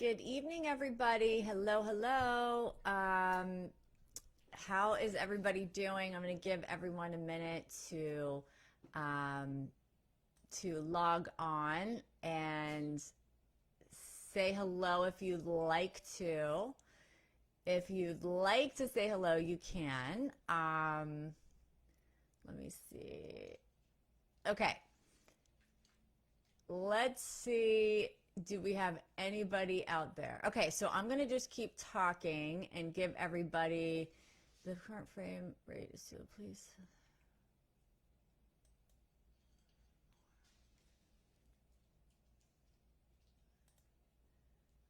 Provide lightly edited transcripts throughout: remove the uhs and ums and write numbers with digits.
Good evening, everybody. Hello, hello. How is everybody doing? I'm going to give everyone a minute um, to log on and say hello if you'd like to. If you'd like to say hello, you can. Let me see. Okay. Let's see. Do we have anybody out there? Okay, so I'm going to just keep talking and give everybody the current frame rate is to please.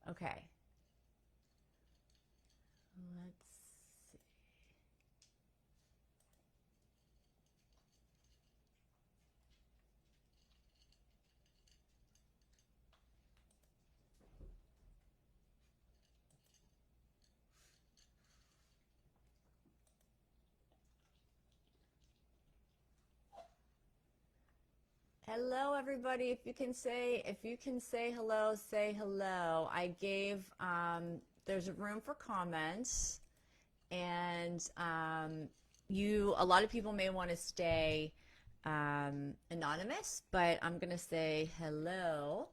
Okay. Let's see. Hello, everybody. If you can say hello, say hello. I gave, there's a room for comments, and a lot of people may want to stay anonymous, but I'm going to say hello.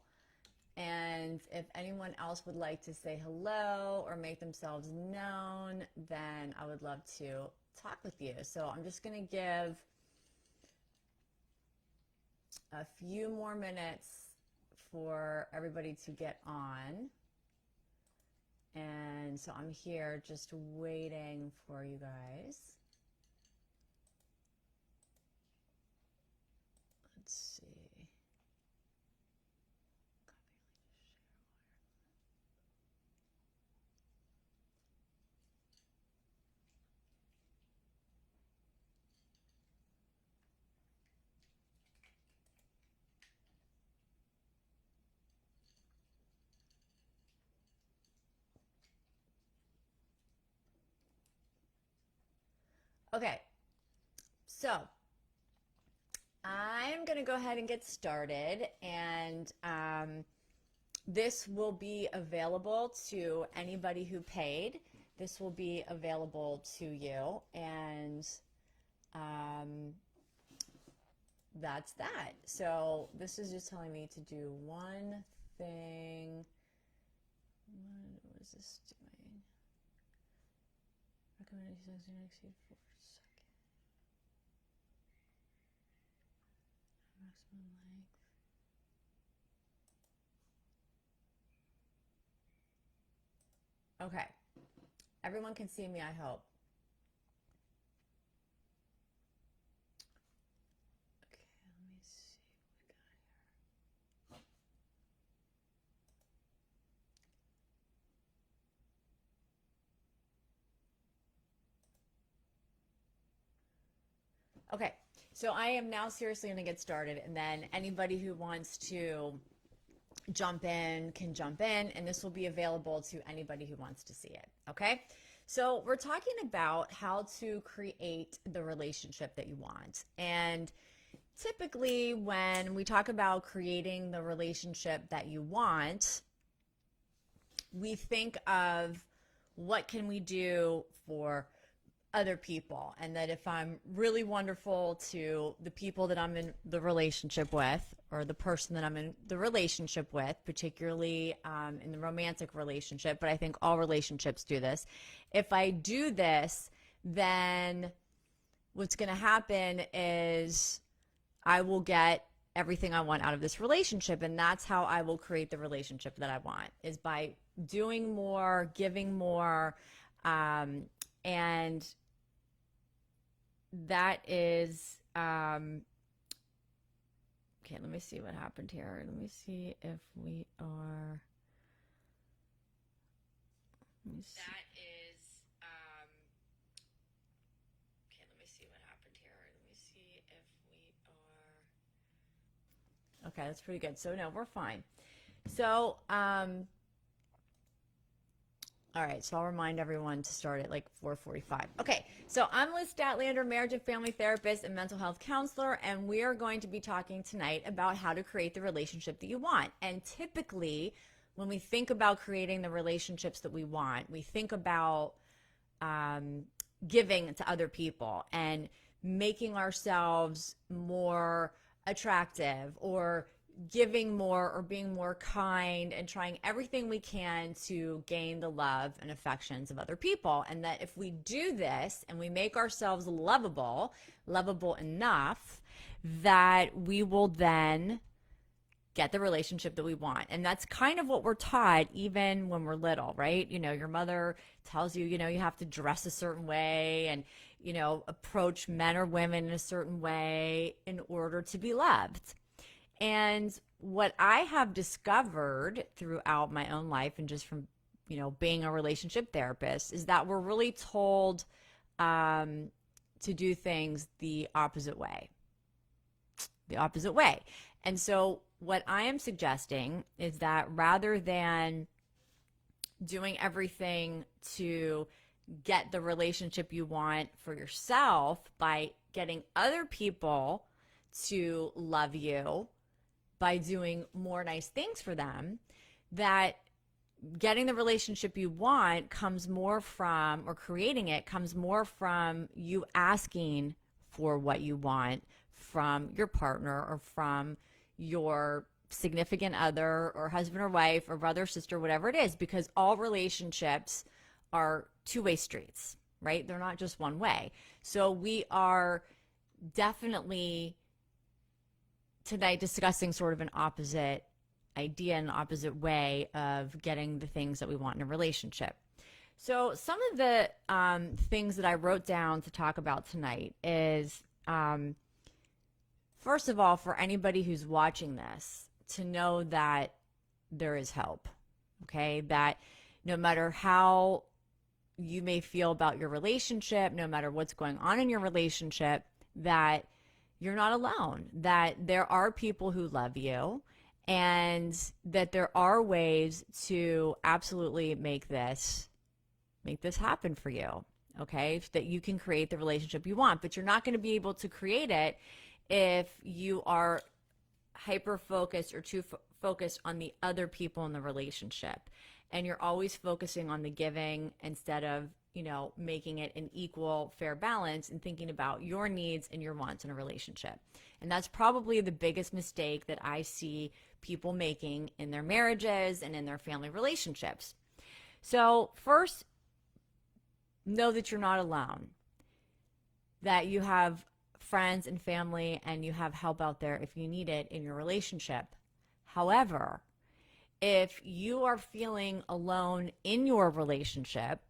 And if anyone else would like to say hello or make themselves known, then I would love to talk with you. So I'm just going to give a few more minutes for everybody to get on. And so I'm here just waiting for you guys. Let's see. Okay, so I'm going to go ahead and get started, and this will be available to anybody who paid. This will be available to you, and that's that. So this is just telling me to do one thing. What is this doing? Recommended size do not exceed 4 seconds. Maximum length. Okay. Everyone can see me, I hope. Okay, let me see what we got here. Okay, so I am now seriously going to get started, and then anybody who wants to jump in can jump in, and this will be available to anybody who wants to see it. Okay, so we're talking about how to create the relationship that you want. And typically when we talk about creating the relationship that you want, we think of what can we do for other people, and that if I'm really wonderful to the people that I'm in the relationship with, or the person that I'm in the relationship with, particularly in the romantic relationship, but I think all relationships do this. If I do this, then what's going to happen is I will get everything I want out of this relationship, and that's how I will create the relationship that I want, is by doing more, giving more, and that is okay, let me see what happened here. Let me see if we are, let me see. That is okay, let me see what happened here. Let me see if we are, okay, that's pretty good. So no, we're fine. So all right, so I'll remind everyone to start at like 4:45. Okay, so I'm Liz Statlander, marriage and family therapist and mental health counselor, and we are going to be talking tonight about how to create the relationship that you want. And typically, when we think about creating the relationships that we want, we think about giving to other people and making ourselves more attractive, or giving more, or being more kind, and trying everything we can to gain the love and affections of other people. And that if we do this and we make ourselves lovable enough, that we will then get the relationship that we want. And that's kind of what we're taught even when we're little, right? You know, your mother tells you, you know, you have to dress a certain way and, you know, approach men or women in a certain way in order to be loved. And what I have discovered throughout my own life, and just from, you know, being a relationship therapist, is that we're really told to do things the opposite way. The opposite way. And so what I am suggesting is that rather than doing everything to get the relationship you want for yourself by getting other people to love you by doing more nice things for them, that getting the relationship you want comes more from, or creating it comes more from, you asking for what you want from your partner, or from your significant other, or husband or wife, or brother or sister, whatever it is, because all relationships are two-way streets, right? They're not just one way. So we are definitely tonight discussing sort of an opposite idea, an opposite way of getting the things that we want in a relationship. So some of the things that I wrote down to talk about tonight is, first of all, for anybody who's watching this, to know that there is help, okay? That no matter how you may feel about your relationship, no matter what's going on in your relationship, that you're not alone, that there are people who love you, and that there are ways to absolutely make this happen for you, okay? That you can create the relationship you want, but you're not going to be able to create it if you are hyper focused, or too focused on the other people in the relationship, and you're always focusing on the giving instead of, you know, making it an equal, fair balance, and thinking about your needs and your wants in a relationship. And that's probably the biggest mistake that I see people making in their marriages and in their family relationships. So first, know that you're not alone, that you have friends and family, and you have help out there if you need it in your relationship. However, if you are feeling alone in your relationship,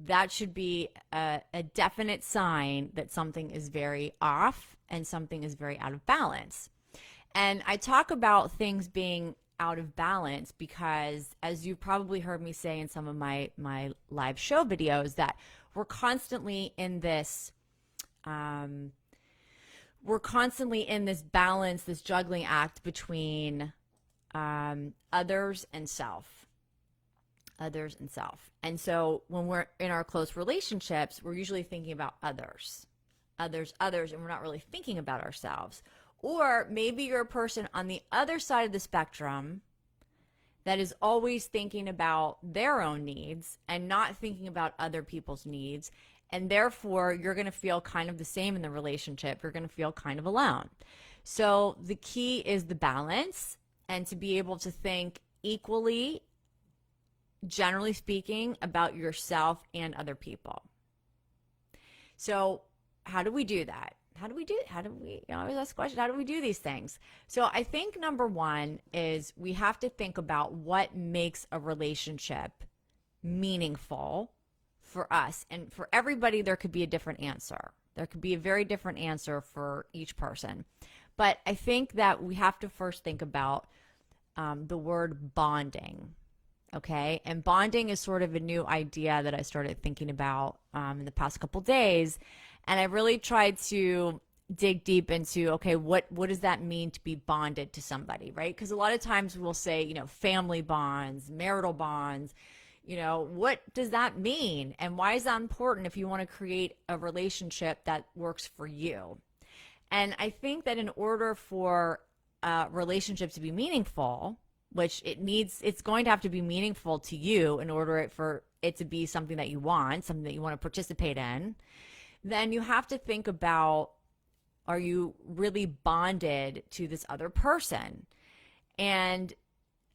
that should be a definite sign that something is very off and something is very out of balance. And I talk about things being out of balance because, as you probably heard me say in some of my live show videos, that we're constantly in this balance, this juggling act between others and self. And so when we're in our close relationships, we're usually thinking about others, and we're not really thinking about ourselves. Or maybe you're a person on the other side of the spectrum that is always thinking about their own needs and not thinking about other people's needs. And therefore, you're going to feel kind of the same in the relationship. You're going to feel kind of alone. So the key is the balance, and to be able to think equally, generally speaking, about yourself and other people. So how do we do that? I always ask the question, how do we do these things? So I think number one is we have to think about what makes a relationship meaningful for us. And for everybody, there could be a different answer. There could be a very different answer for each person. But I think that we have to first think about the word bonding. Okay, and bonding is sort of a new idea that I started thinking about in the past couple days, and I really tried to dig deep into, okay, what does that mean to be bonded to somebody, right? Because a lot of times we'll say, you know, family bonds, marital bonds, you know, what does that mean, and why is that important if you want to create a relationship that works for you? And I think that in order for a relationship to be meaningful, which it's going to have to be meaningful to you in order for it to be something that you want to participate in, then you have to think about, are you really bonded to this other person? And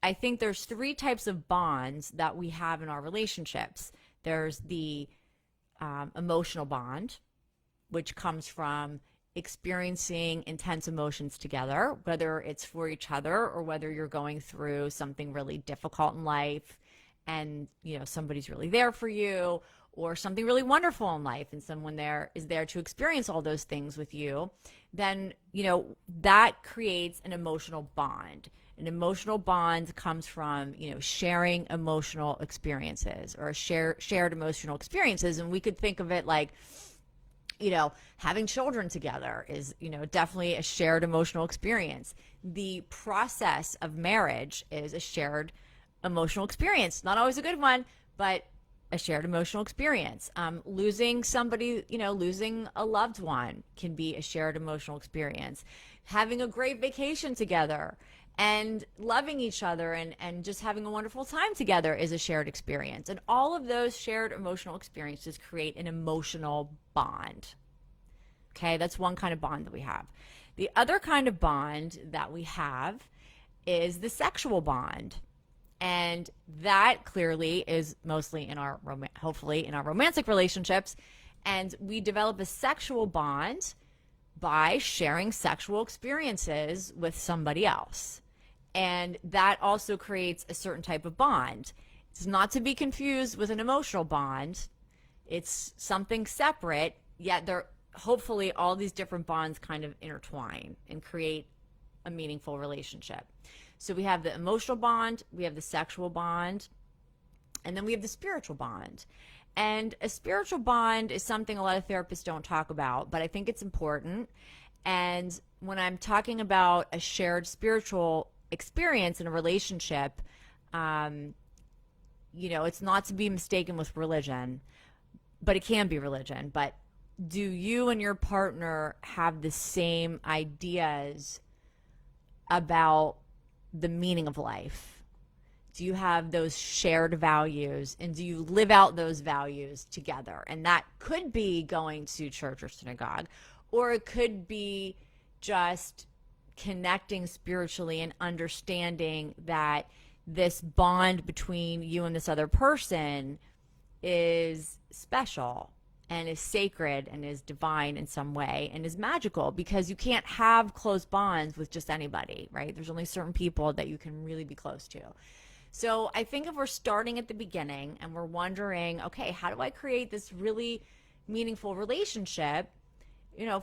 I think there's three types of bonds that we have in our relationships. There's the emotional bond, which comes from experiencing intense emotions together, whether it's for each other or whether you're going through something really difficult in life and somebody's really there for you, or something really wonderful in life and someone there is there to experience all those things with you. Then that creates an emotional bond. An emotional bond comes from sharing emotional experiences, or shared emotional experiences. And we could think of it like having children together is definitely a shared emotional experience. The process of marriage is a shared emotional experience. Not always a good one, but a shared emotional experience. Losing somebody, losing a loved one can be a shared emotional experience. Having a great vacation together and loving each other and just having a wonderful time together is a shared experience. And all of those shared emotional experiences create an emotional bond. Okay, that's one kind of bond that we have. The other kind of bond that we have is the sexual bond. And that clearly is mostly hopefully in our romantic relationships. And we develop a sexual bond by sharing sexual experiences with somebody else. And that also creates a certain type of bond. It's not to be confused with an emotional bond. It's something separate, yet hopefully all these different bonds kind of intertwine and create a meaningful relationship. So we have the emotional bond, we have the sexual bond, and then we have the spiritual bond. And a spiritual bond is something a lot of therapists don't talk about, but I think it's important. And when I'm talking about a shared spiritual experience in a relationship, it's not to be mistaken with religion, but it can be religion. But do you and your partner have the same ideas about the meaning of life? Do you have those shared values, and do you live out those values together? And that could be going to church or synagogue, or it could be just connecting spiritually and understanding that this bond between you and this other person is special and is sacred and is divine in some way and is magical, because you can't have close bonds with just anybody, right? There's only certain people that you can really be close to. So I think if we're starting at the beginning and we're wondering, okay, how do I create this really meaningful relationship?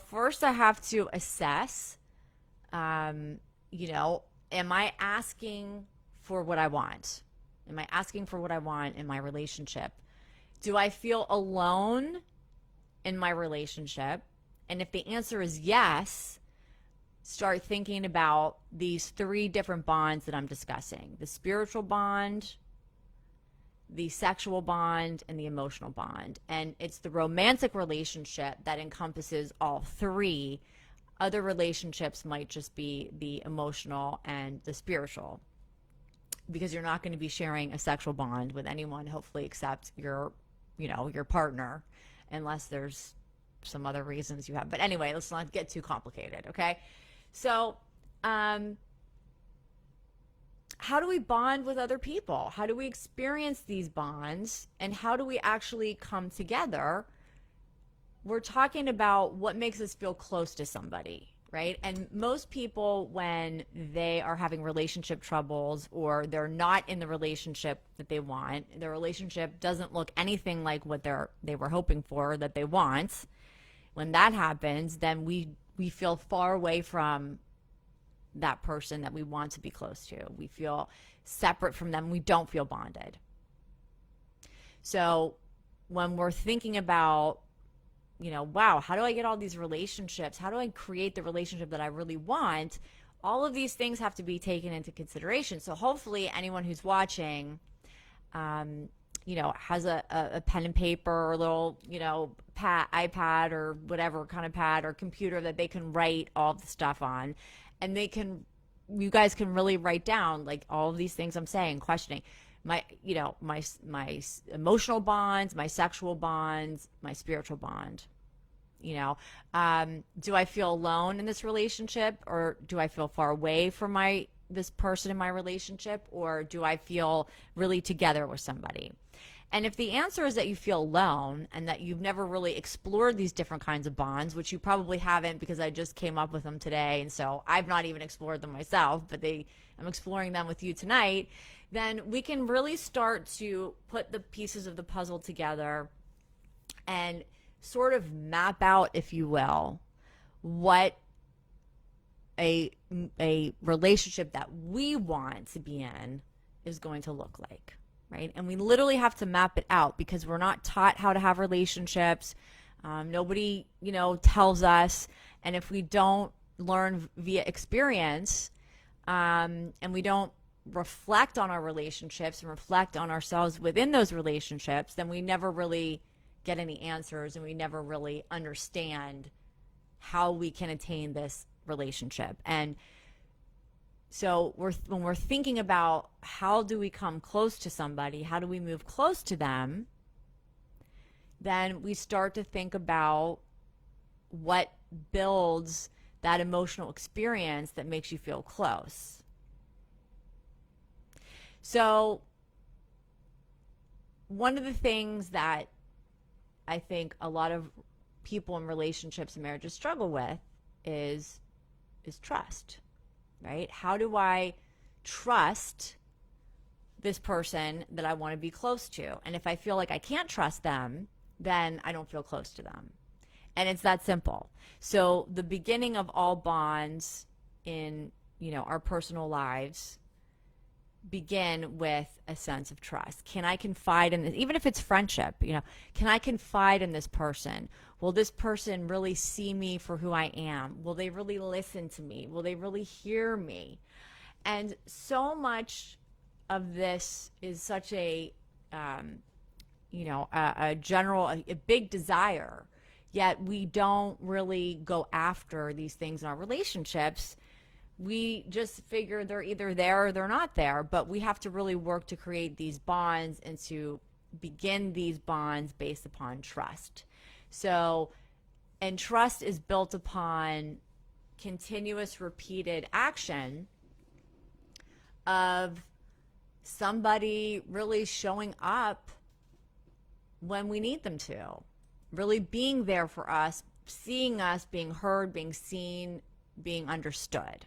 First I have to assess, am I asking for what I want? Am I asking for what I want in my relationship? Do I feel alone in my relationship? And if the answer is yes, start thinking about these three different bonds that I'm discussing: the spiritual bond, the sexual bond, and the emotional bond. And it's the romantic relationship that encompasses all three. Other relationships might just be the emotional and the spiritual, because you're not going to be sharing a sexual bond with anyone, hopefully, except your partner, unless there's some other reasons you have. But anyway, let's not get too complicated, okay? So, how do we bond with other people? How do we experience these bonds? And how do we actually come together? We're talking about what makes us feel close to somebody, right? And most people, when they are having relationship troubles or they're not in the relationship that they want, their relationship doesn't look anything like what they were hoping for, that they want. When that happens, then we feel far away from that person that we want to be close to. We feel separate from them. We don't feel bonded. So when we're thinking about, wow, how do I get all these relationships? How do I create the relationship that I really want? All of these things have to be taken into consideration. So hopefully anyone who's watching, has a pen and paper or a little, iPad or whatever kind of pad or computer that they can write all the stuff on, and they can you guys can really write down like all of these things I'm saying, questioning my, you know, my emotional bonds, my sexual bonds, my spiritual bond. You know, do I feel alone in this relationship, or do I feel far away from this person in my relationship, or do I feel really together with somebody? And if the answer is that you feel alone and that you've never really explored these different kinds of bonds, which you probably haven't because I just came up with them today, and so I've not even explored them myself, but I'm exploring them with you tonight, then we can really start to put the pieces of the puzzle together and sort of map out, if you will, what a relationship that we want to be in is going to look like, right? And we literally have to map it out because we're not taught how to have relationships. Nobody, tells us. And if we don't learn via experience, and we don't reflect on our relationships and reflect on ourselves within those relationships, then we never really get any answers, and we never really understand how we can attain this relationship. And so when we're thinking about how do we come close to somebody, how do we move close to them, then we start to think about what builds that emotional experience that makes you feel close. So one of the things that I think a lot of people in relationships and marriages struggle with is trust, right? How do I trust this person that I want to be close to? And if I feel like I can't trust them, then I don't feel close to them. And it's that simple. So the beginning of all bonds in, our personal lives begin with a sense of trust. Can I confide in this, even if it's friendship, can I confide in this person? Will this person really see me for who I am? Will they really listen to me? Will they really hear me? And so much of this is such a big desire, yet we don't really go after these things in our relationships. We just figure they're either there or they're not there, but we have to really work to create these bonds and to begin these bonds based upon trust. So, and trust is built upon continuous repeated action of somebody really showing up when we need them to, really being there for us, seeing us, being heard, being seen, being understood,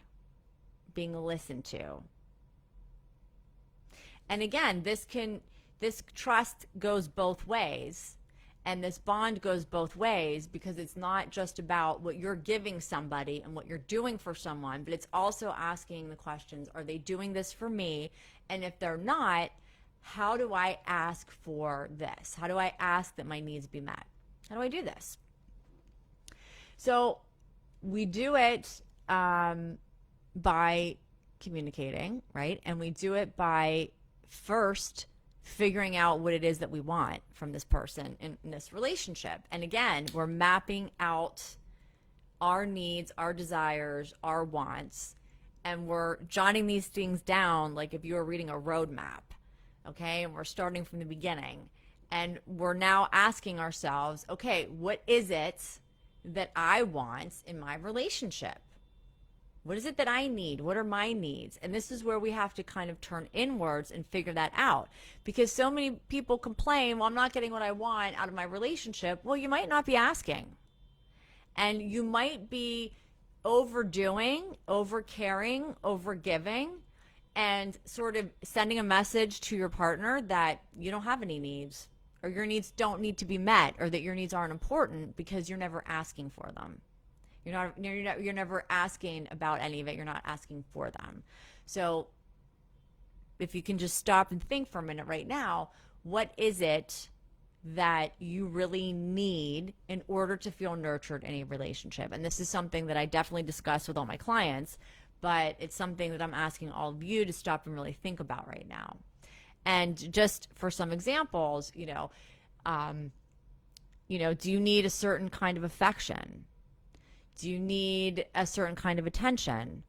being listened to. And again, this trust goes both ways, and this bond goes both ways, because it's not just about what you're giving somebody and what you're doing for someone, but it's also asking the questions, are they doing this for me? And if they're not, how do I ask for this? How do I ask that my needs be met? How do I do this? So we do it by communicating, right? And we do it by first figuring out what it is that we want from this person in this relationship. And again, we're mapping out our needs, our desires, our wants, and we're jotting these things down like if you were reading a roadmap, okay? And we're starting from the beginning. And we're now asking ourselves, okay, what is it that I want in my relationship? What is it that I need? What are my needs? And this is where we have to kind of turn inwards and figure that out, because so many people complain, well, I'm not getting what I want out of my relationship. Well, you might not be asking, and you might be overdoing, overcaring, overgiving, and sort of sending a message to your partner that you don't have any needs, or your needs don't need to be met, or that your needs aren't important because you're never asking for them. You're never asking about any of it. You're not asking for them. So if you can just stop and think for a minute right now, what is it that you really need in order to feel nurtured in a relationship? And this is something that I definitely discuss with all my clients, but it's something that I'm asking all of you to stop and really think about right now. And just for some examples, do you need a certain kind of affection? Do you need a certain kind of attention?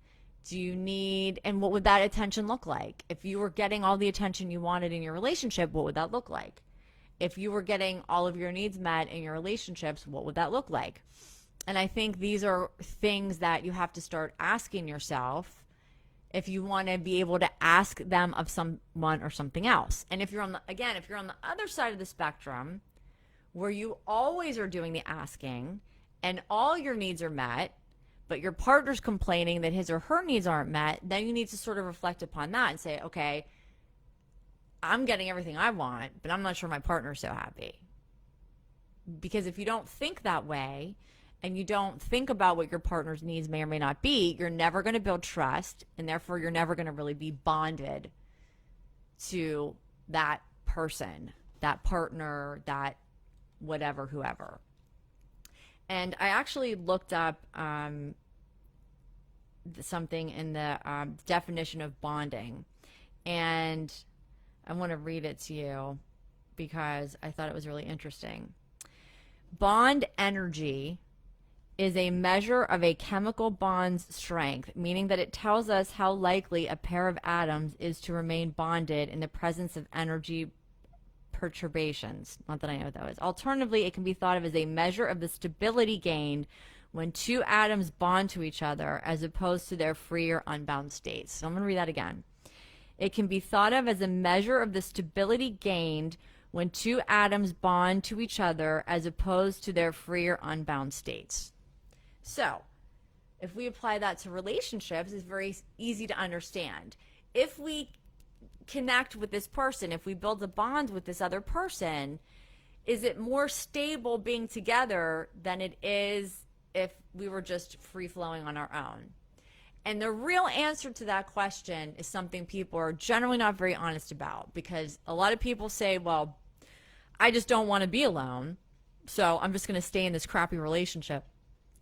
Do you need, and what would that attention look like? If you were getting all the attention you wanted in your relationship, what would that look like? If you were getting all of your needs met in your relationships, what would that look like? And I think these are things that you have to start asking yourself if you want to be able to ask them of someone or something else. And if you're on the, again, if you're on the other side of the spectrum where you always are doing the asking and all your needs are met, but your partner's complaining that his or her needs aren't met, then you need to sort of reflect upon that and say, okay, I'm getting everything I want, but I'm not sure my partner's so happy. Because if you don't think that way and you don't think about what your partner's needs may or may not be, you're never going to build trust, and therefore you're never going to really be bonded to that person, that partner, that whatever, whoever. And I actually looked up something in the definition of bonding, and I want to read it to you because I thought it was really interesting. Bond energy is a measure of a chemical bond's strength, meaning that it tells us how likely a pair of atoms is to remain bonded in the presence of energy perturbations. Not that I know what that is. Alternatively, it can be thought of as a measure of the stability gained when two atoms bond to each other as opposed to their free or unbound states. So I'm going to read that again. It can be thought of as a measure of the stability gained when two atoms bond to each other as opposed to their free or unbound states. So if we apply that to relationships, it's very easy to understand. If we connect with this person, if we build a bond with this other person, is it more stable being together than it is if we were just free-flowing on our own? And the real answer to that question is something people are generally not very honest about, because a lot of people say, well, I just don't want to be alone, so I'm just going to stay in this crappy relationship,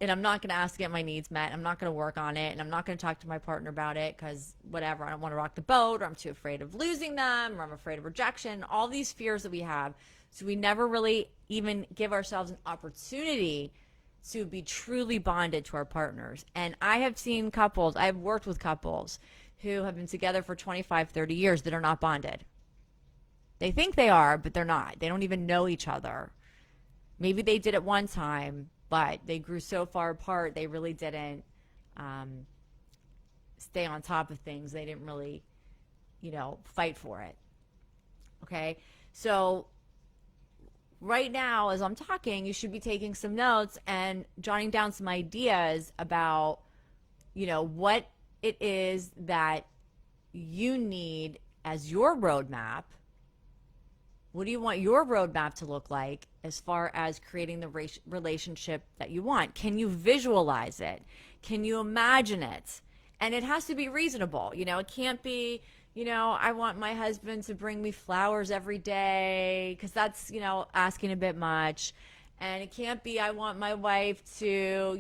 and I'm not going to ask to get my needs met. I'm not going to work on it, and I'm not going to talk to my partner about it because whatever, I don't want to rock the boat, or I'm too afraid of losing them, or I'm afraid of rejection, all these fears that we have. So we never really even give ourselves an opportunity to be truly bonded to our partners. And I have seen couples, I've worked with couples who have been together for 25, 30 years that are not bonded. They think they are, but they're not. They don't even know each other. Maybe they did at one time, but they grew so far apart, they really didn't stay on top of things. They didn't really, fight for it. Okay? So right now, as I'm talking, you should be taking some notes and jotting down some ideas about, what it is that you need as your roadmap. What do you want your roadmap to look like as far as creating the relationship that you want? Can you visualize it? Can you imagine it? And it has to be reasonable. It can't be, I want my husband to bring me flowers every day, because that's, asking a bit much. And it can't be, I want my wife to,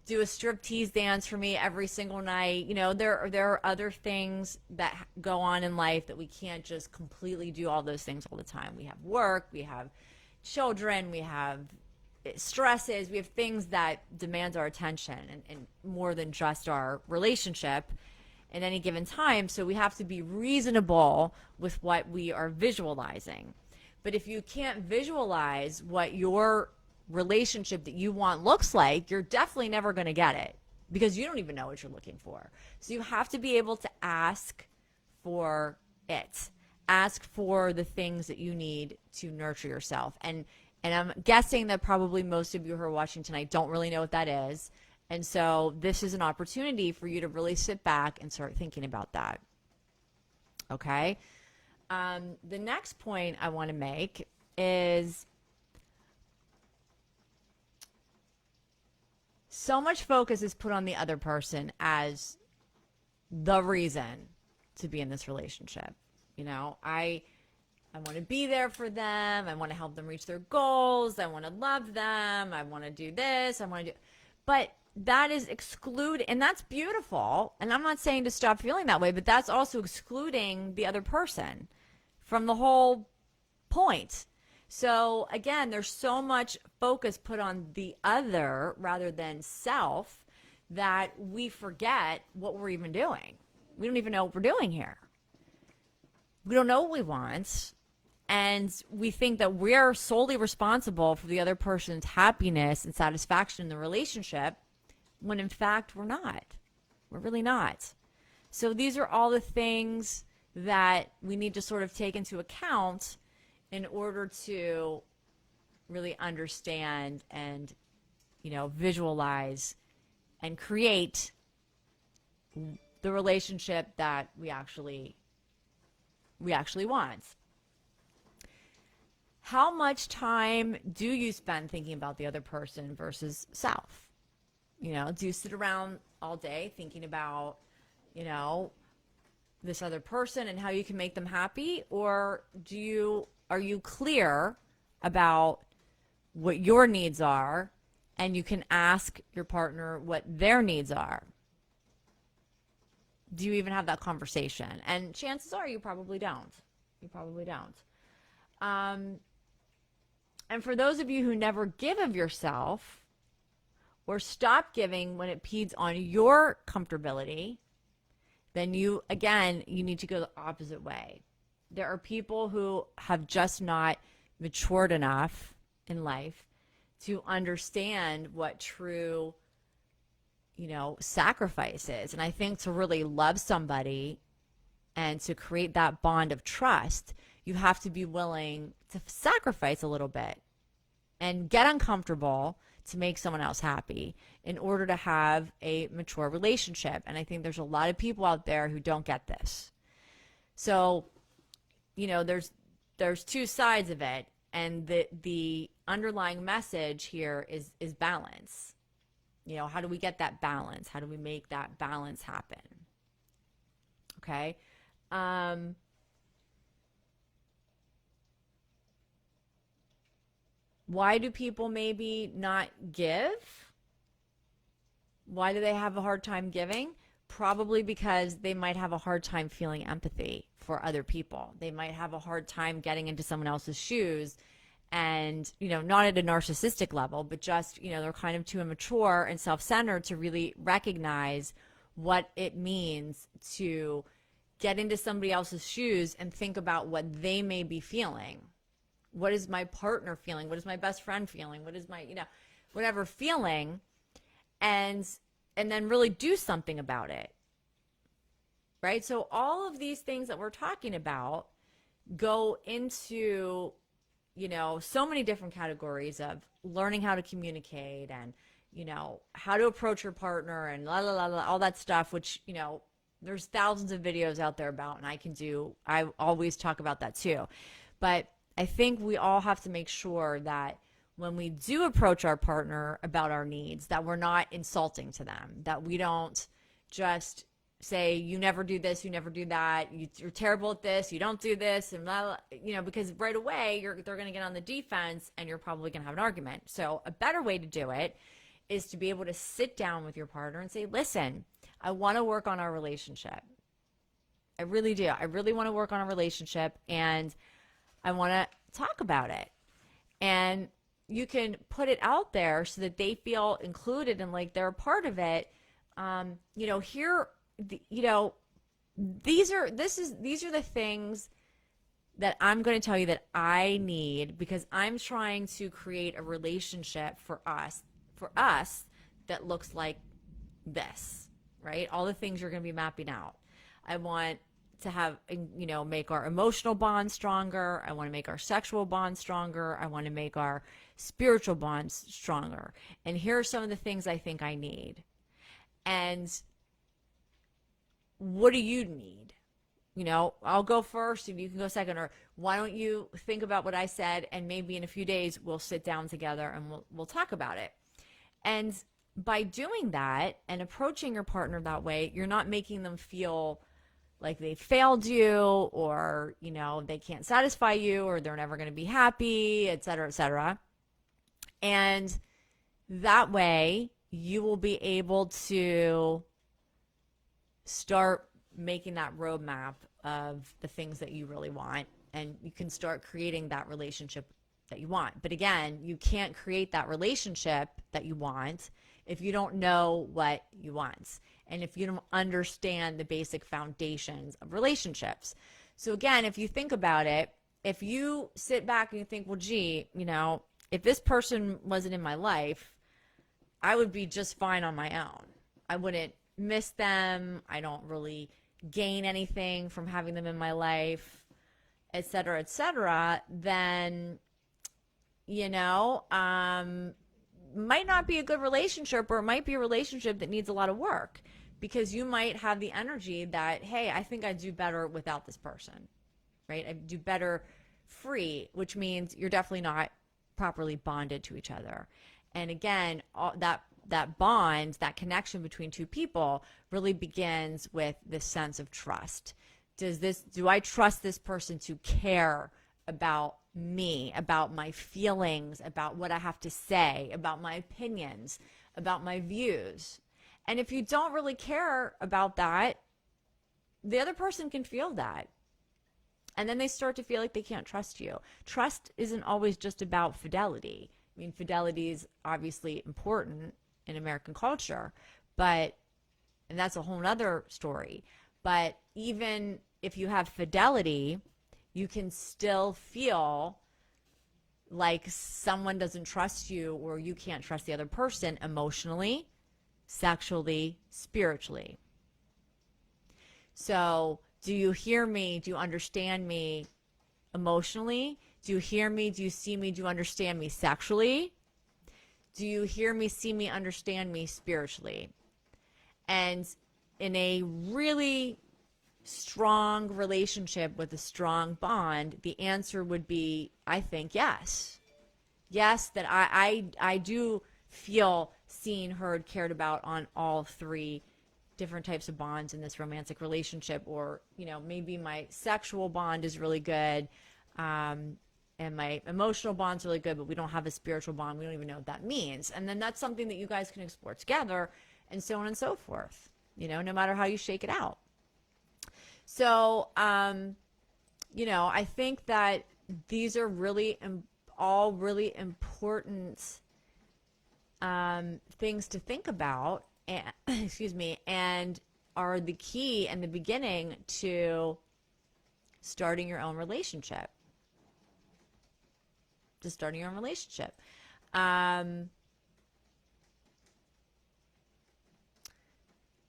do a striptease dance for me every single night. There are other things that go on in life that we can't just completely do all those things all the time. We have work, we have children, we have stresses, we have things that demand our attention and more than just our relationship at any given time. So we have to be reasonable with what we are visualizing. But if you can't visualize what your relationship that you want looks like, you're definitely never going to get it, because you don't even know what you're looking for. So you have to be able to ask for it. Ask for the things that you need to nurture yourself. And I'm guessing that probably most of you who are watching tonight don't really know what that is. And so this is an opportunity for you to really sit back and start thinking about that. Okay? The next point I want to make is so much focus is put on the other person as the reason to be in this relationship. I want to be there for them. I want to help them reach their goals. I want to love them. I want to do this. But that is exclude, and that's beautiful. And I'm not saying to stop feeling that way, but that's also excluding the other person from the whole point. So again, there's so much focus put on the other rather than self that we forget what we're even doing. We don't even know what we're doing here. We don't know what we want. And we think that we're solely responsible for the other person's happiness and satisfaction in the relationship, when in fact we're not. We're really not. So these are all the things that we need to sort of take into account in order to really understand and, visualize and create the relationship that we actually want. How much time do you spend thinking about the other person versus self? Do you sit around all day thinking about, this other person and how you can make them happy? Or are you clear about what your needs are, and you can ask your partner what their needs are? Do you even have that conversation? And chances are you probably don't. And for those of you who never give of yourself, or stop giving when it impedes on your comfortability, then you need to go the opposite way. There are people who have just not matured enough in life to understand what true, sacrifice is. And I think to really love somebody and to create that bond of trust, you have to be willing to sacrifice a little bit and get uncomfortable to make someone else happy in order to have a mature relationship. And I think there's a lot of people out there who don't get this. So, there's two sides of it, and the underlying message here is balance. How do we get that balance? How do we make that balance happen? Okay. Why do people maybe not give? Why do they have a hard time giving? Probably because they might have a hard time feeling empathy for other people. They might have a hard time getting into someone else's shoes, and, not at a narcissistic level, but just, they're kind of too immature and self-centered to really recognize what it means to get into somebody else's shoes and think about what they may be feeling. What is my partner feeling? What is my best friend feeling? What is my, whatever feeling, and then really do something about it, right? So all of these things that we're talking about go into, so many different categories of learning how to communicate and, how to approach your partner and all that stuff, which, there's thousands of videos out there about, and I always talk about that too. But I think we all have to make sure that when we do approach our partner about our needs, that we're not insulting to them, that we don't just say, you never do this, you never do that, you're terrible at this, you don't do this, and blah, blah, because right away they're going to get on the defense, and you're probably going to have an argument. So a better way to do it is to be able to sit down with your partner and say, listen, I want to work on our relationship. I really do. I really want to work on our relationship, and I want to talk about it. And you can put it out there so that they feel included and like they're a part of it. These are the things that I'm going to tell you that I need, because I'm trying to create a relationship for us that looks like this, right? All the things you're going to be mapping out. I want to have, make our emotional bond stronger. I want to make our sexual bond stronger. I want to make our spiritual bonds stronger. And here are some of the things I think I need. And what do you need? I'll go first and you can go second, or why don't you think about what I said, and maybe in a few days we'll sit down together and we'll talk about it. And by doing that and approaching your partner that way, you're not making them feel like they failed you, or, they can't satisfy you, or they're never going to be happy, et cetera, et cetera. And that way you will be able to start making that roadmap of the things that you really want, and you can start creating that relationship that you want. But again, you can't create that relationship that you want if you don't know what you want and if you don't understand the basic foundations of relationships. So again, if you think about it, if you sit back and you think, well, gee, if this person wasn't in my life, I would be just fine on my own. I wouldn't miss them. I don't really gain anything from having them in my life, et cetera, then, might not be a good relationship, or it might be a relationship that needs a lot of work, because you might have the energy that, hey, I think I do better without this person, right? I do better free, which means you're definitely not properly bonded to each other. And again, that bond, that connection between two people really begins with this sense of trust. Do I trust this person to care about me, about my feelings, about what I have to say, about my opinions, about my views? And if you don't really care about that, the other person can feel that. And then they start to feel like they can't trust you. Trust isn't always just about fidelity. I mean, fidelity is obviously important in American culture, and that's a whole other story. But even if you have fidelity, you can still feel like someone doesn't trust you, or you can't trust the other person emotionally, sexually, spiritually. So, do you hear me? Do you understand me emotionally? Do you hear me? Do you see me? Do you understand me sexually? Do you hear me, see me, understand me spiritually? And in a really strong relationship with a strong bond, the answer would be, I think, yes. Yes, that I do feel seen, heard, cared about on all three different types of bonds in this romantic relationship. Or, maybe my sexual bond is really good, and my emotional bond's really good, but we don't have a spiritual bond. We don't even know what that means. And then that's something that you guys can explore together, and so on and so forth, no matter how you shake it out. So, I think that these are all really important things to think about, and, excuse me, and are the key and the beginning to starting your own relationship.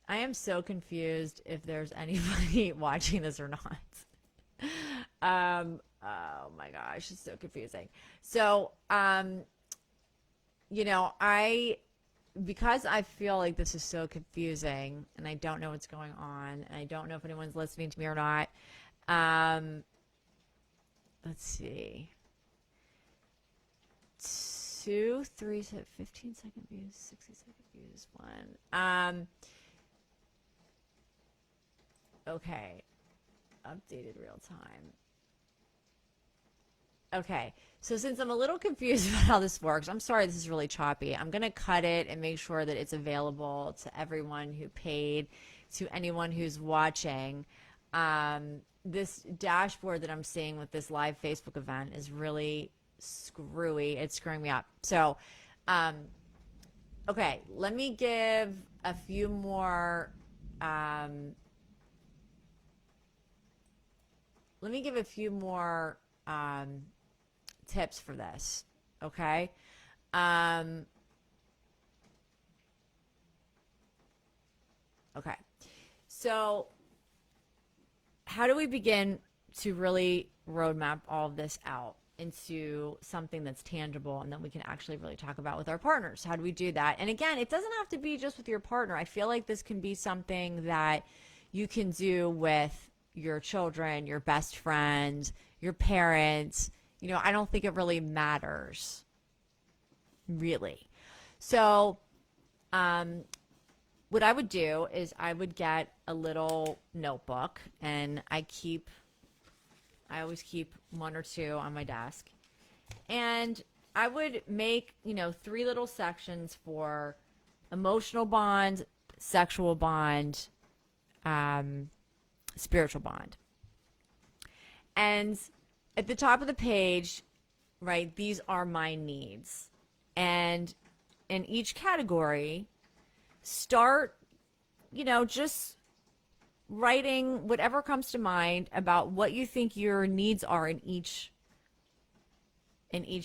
I am so confused if there's anybody watching this or not. Oh my gosh, it's so confusing. So, because I feel like this is so confusing and I don't know what's going on, and I don't know if anyone's listening to me or not. Let's see. 2, 3, 15-second views, 60-second views, 1. Okay. Updated real time. Okay. So since I'm a little confused about how this works, I'm sorry this is really choppy. I'm going to cut it and make sure that it's available to everyone who paid, to anyone who's watching. This dashboard that I'm seeing with this live Facebook event is really screwy. It's screwing me up. So, okay, let me give a few more, tips for this. Okay. Okay. So how do we begin to really roadmap all of this out into something that's tangible and that we can actually really talk about with our partners? How do we do that? And again, it doesn't have to be just with your partner. I feel like this can be something that you can do with your children, your best friend, your parents. I don't think it really matters, really. So, what I would do is I would get a little notebook, and I always keep 1 or 2 on my desk, and I would make, 3 little sections for emotional bond, sexual bond, spiritual bond. And at the top of the page, right? These are my needs. And in each category, start, just writing whatever comes to mind about what you think your needs are in each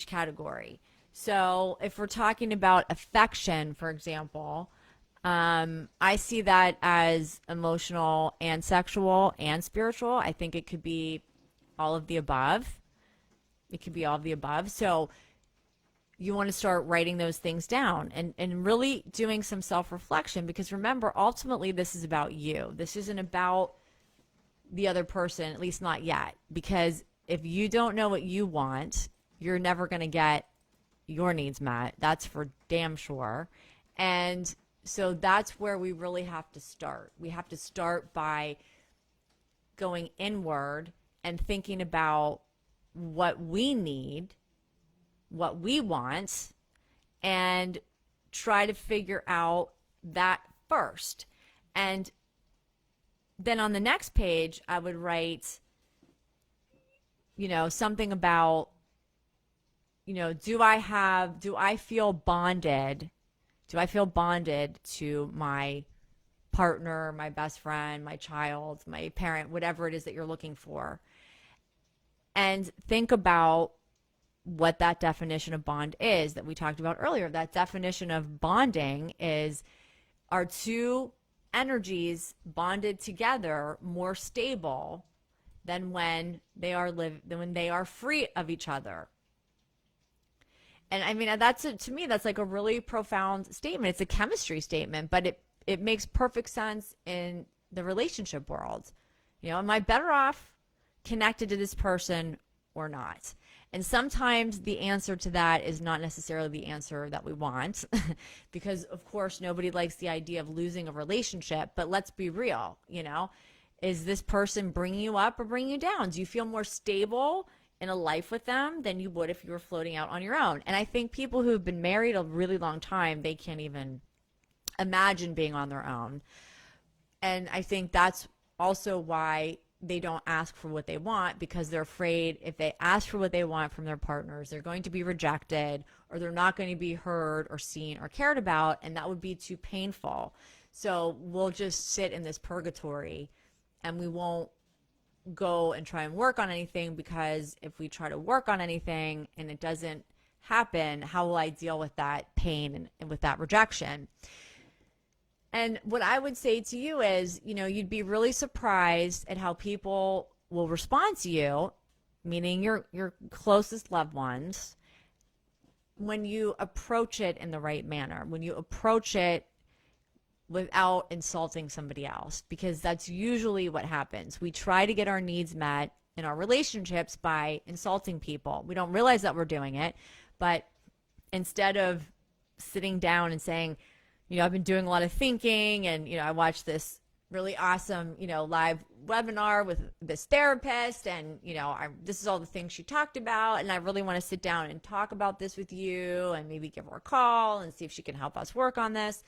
category. So if we're talking about affection, for example, I see that as emotional and sexual and spiritual. I think it could be all of the above. It could be all of the above. So you want to start writing those things down and really doing some self-reflection, because remember, ultimately, this is about you. This isn't about the other person, at least not yet, because if you don't know what you want, you're never going to get your needs met. That's for damn sure. And so that's where we really have to start. We have to start by going inward and thinking about what we need, what we want, and try to figure out that first. And then on the next page, I would write, something about, do I feel bonded? Do I feel bonded to my partner, my best friend, my child, my parent, whatever it is that you're looking for? And think about what that definition of bond is that we talked about earlier. That definition of bonding is, are two energies bonded together more stable than when they are free of each other. And I mean, to me, that's like a really profound statement. It's a chemistry statement, but it makes perfect sense in the relationship world. Am I better off connected to this person or not? And sometimes the answer to that is not necessarily the answer that we want, because of course nobody likes the idea of losing a relationship. But let's be real, is this person bringing you up or bringing you down? Do you feel more stable in a life with them than you would if you were floating out on your own? And I think people who've been married a really long time, they can't even imagine being on their own. And I think that's also why they don't ask for what they want, because they're afraid if they ask for what they want from their partners, they're going to be rejected, or they're not going to be heard or seen or cared about, and that would be too painful. So we'll just sit in this purgatory and we won't go and try and work on anything, because if we try to work on anything and it doesn't happen, how will I deal with that pain and with that rejection? And what I would say to you is, you'd be really surprised at how people will respond to you, meaning your closest loved ones, when you approach it in the right manner, when you approach it without insulting somebody else, because that's usually what happens. We try to get our needs met in our relationships by insulting people. We don't realize that we're doing it, but instead of sitting down and saying, I've been doing a lot of thinking, and, I watched this really awesome, live webinar with this therapist, and, this is all the things she talked about, and I really want to sit down and talk about this with you, and maybe give her a call and see if she can help us work on this.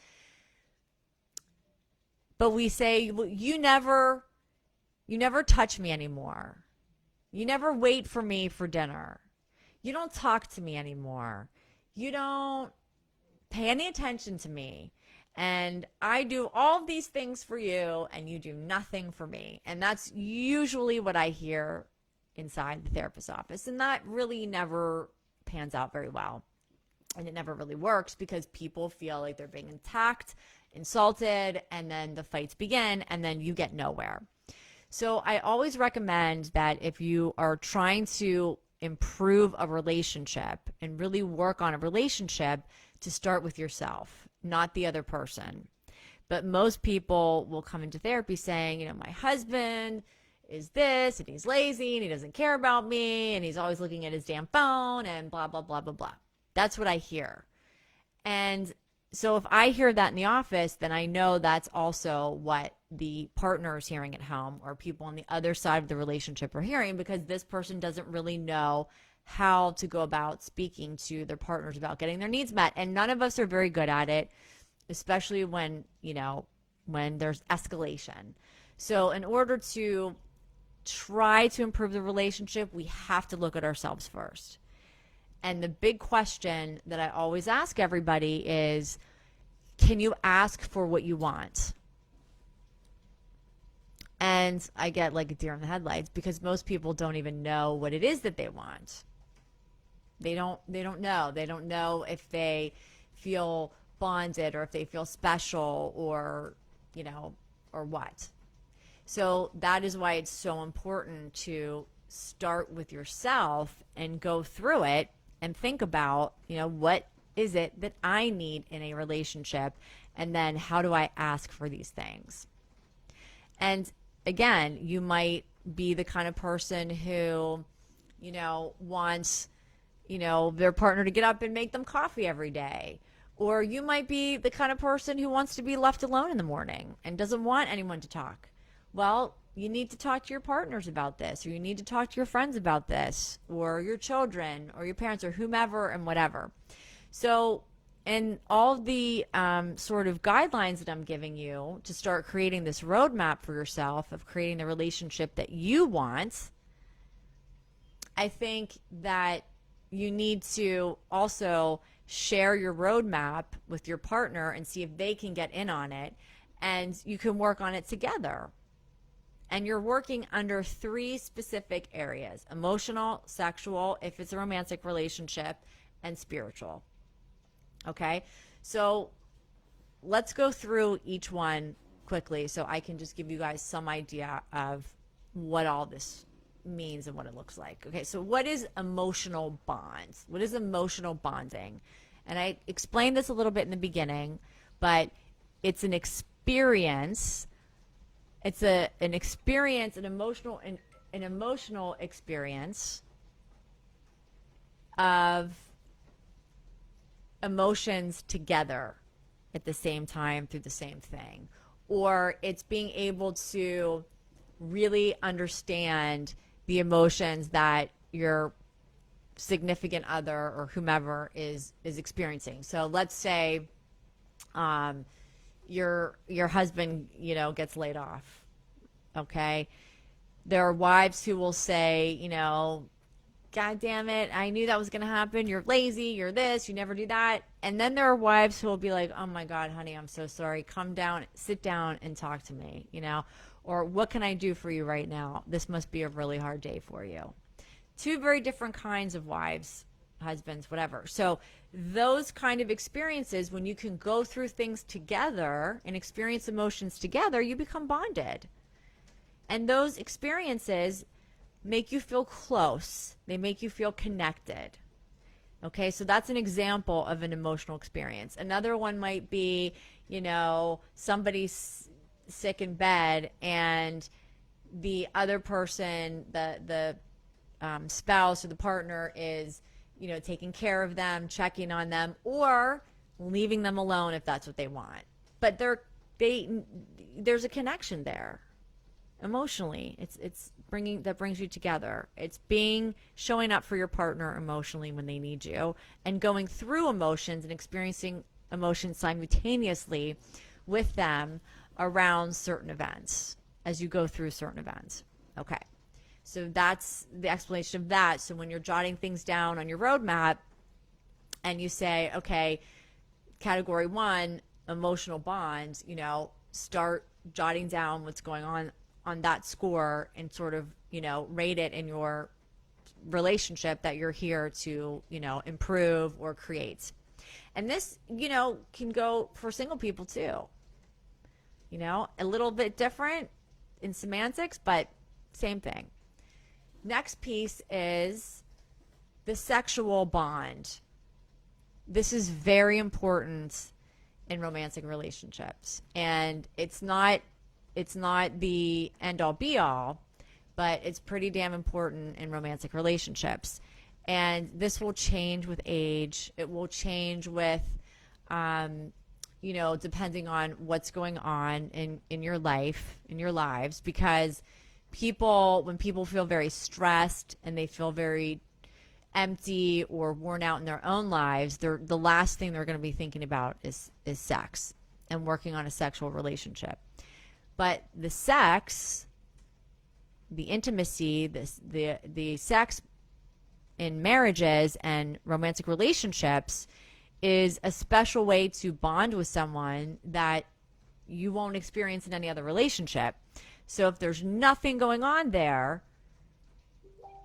But we say, well, you never touch me anymore. You never wait for me for dinner. You don't talk to me anymore. You don't pay any attention to me, and I do all these things for you and you do nothing for me. And that's usually what I hear inside the therapist's office, and that really never pans out very well, and it never really works, because people feel like they're being attacked, insulted, and then the fights begin, and then you get nowhere. So I always recommend that if you are trying to improve a relationship and really work on a relationship, to start with yourself, not the other person. But most people will come into therapy saying, my husband is this, and he's lazy, and he doesn't care about me, and he's always looking at his damn phone, and blah, blah, blah, blah, blah. That's what I hear. And so if I hear that in the office, then I know that's also what the partner is hearing at home, or people on the other side of the relationship are hearing, because this person doesn't really know how to go about speaking to their partners about getting their needs met. And none of us are very good at it, especially when there's escalation. So in order to try to improve the relationship, we have to look at ourselves first. And the big question that I always ask everybody is, can you ask for what you want? And I get like a deer in the headlights because most people don't even know what it is that they want. They don't know. They don't know if they feel bonded or if they feel special or, you know, or what. So that is why it's so important to start with yourself and go through it and think about, you know, what is it that I need in a relationship, and then how do I ask for these things? And again, you might be the kind of person who, you know, wants, you know, their partner to get up and make them coffee every day. Or you might be the kind of person who wants to be left alone in the morning and doesn't want anyone to talk. Well, you need to talk to your partners about this, or you need to talk to your friends about this, or your children, or your parents, or whomever, and whatever. So, and all the sort of guidelines that I'm giving you to start creating this roadmap for yourself of creating the relationship that you want, I think that you need to also share your roadmap with your partner and see if they can get in on it, and you can work on it together. And you're working under 3 specific areas: emotional, sexual, if it's a romantic relationship, and spiritual. Okay, so let's go through each one quickly so I can just give you guys some idea of what all this means and what it looks like. Okay, so what is emotional bonds? What is emotional bonding? And I explained this a little bit in the beginning, but it's an experience. It's an experience, an emotional experience of emotions together at the same time through the same thing. Or it's being able to really understand the emotions that your significant other or whomever is experiencing. So let's say your husband, you know, gets laid off. Okay, there are wives who will say, you know, God damn it, I knew that was going to happen. You're lazy, you're this, you never do that. And then there are wives who will be like, oh my God, honey, I'm so sorry. Come down, sit down and talk to me, you know, or what can I do for you right now? This must be a really hard day for you. 2 very different kinds of wives, husbands, whatever. So those kind of experiences, when you can go through things together and experience emotions together, you become bonded. And those experiences make you feel close. They make you feel connected. Okay, so that's an example of an emotional experience. Another one might be, you know, somebody's sick in bed and the other person, the spouse or the partner is, you know, taking care of them, checking on them, or leaving them alone if that's what they want. But there's a connection there. Emotionally, it's brings you together. It's showing up for your partner emotionally when they need you, and going through emotions and experiencing emotions simultaneously with them around certain events as you go through certain events. Okay, so that's the explanation of that. So when you're jotting things down on your roadmap and you say, okay, category 1, emotional bonds, you know, start jotting down what's going on that score and sort of, you know, rate it in your relationship that you're here to, you know, improve or create. And this, you know, can go for single people too. You know, a little bit different in semantics, but same thing. Next piece is the sexual bond. This is very important in romantic relationships, and it's not the end-all be-all, but it's pretty damn important in romantic relationships. And this will change with age. It will change with, you know, depending on what's going on in your life, in your lives, because when people feel very stressed and they feel very empty or worn out in their own lives, the last thing they're going to be thinking about is sex and working on a sexual relationship. But the sex, the intimacy, the sex in marriages and romantic relationships is a special way to bond with someone that you won't experience in any other relationship. So if there's nothing going on there,